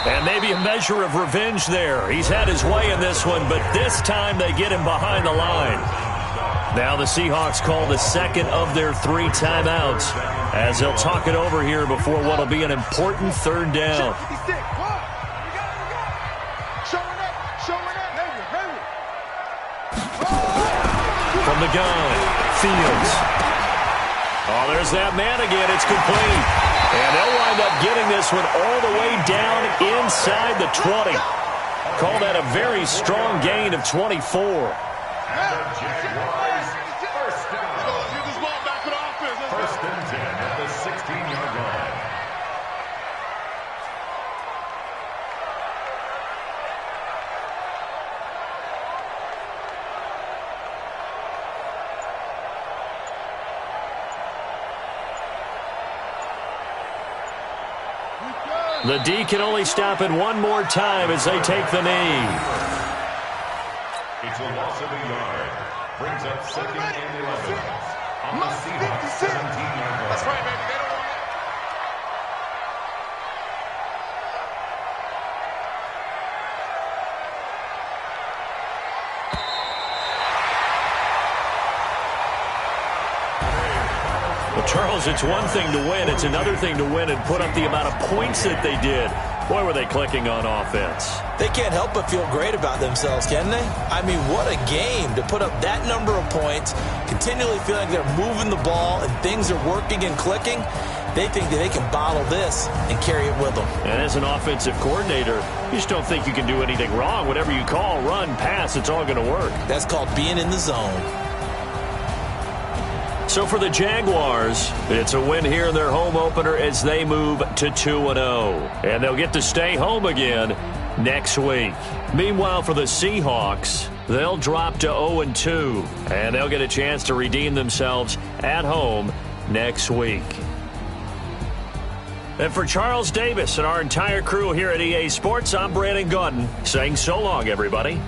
And maybe a measure of revenge there. He's had his way in this one, but this time they get him behind the line. Now the Seahawks call the 2nd of their 3 timeouts as they'll talk it over here before what will be an important 3rd down. From the gun, Fields. Oh, there's that man again. It's complete. And they'll wind up getting this one all the way down inside the 20. Call that a very strong gain of 24. The D can only stop it one more time as they take the knee. It's a loss of a yard. Brings up 2nd and 11 on the Seahawks 17-yard line. That's right, baby. They don't want it. Well, Charles, it's one thing to win. It's another thing to win and put up the amount of points that they did. Boy, were they clicking on offense. They can't help but feel great about themselves, can they? I mean, what a game to put up that number of points, continually feeling they're moving the ball and things are working and clicking. They think that they can bottle this and carry it with them. And as an offensive coordinator, you just don't think you can do anything wrong. Whatever you call, run, pass, it's all going to work. That's called being in the zone. So for the Jaguars, it's a win here in their home opener as they move to 2-0. And they'll get to stay home again next week. Meanwhile, for the Seahawks, they'll drop to 0-2. And they'll get a chance to redeem themselves at home next week. And for Charles Davis and our entire crew here at EA Sports, I'm Brandon Gaudin saying so long, everybody.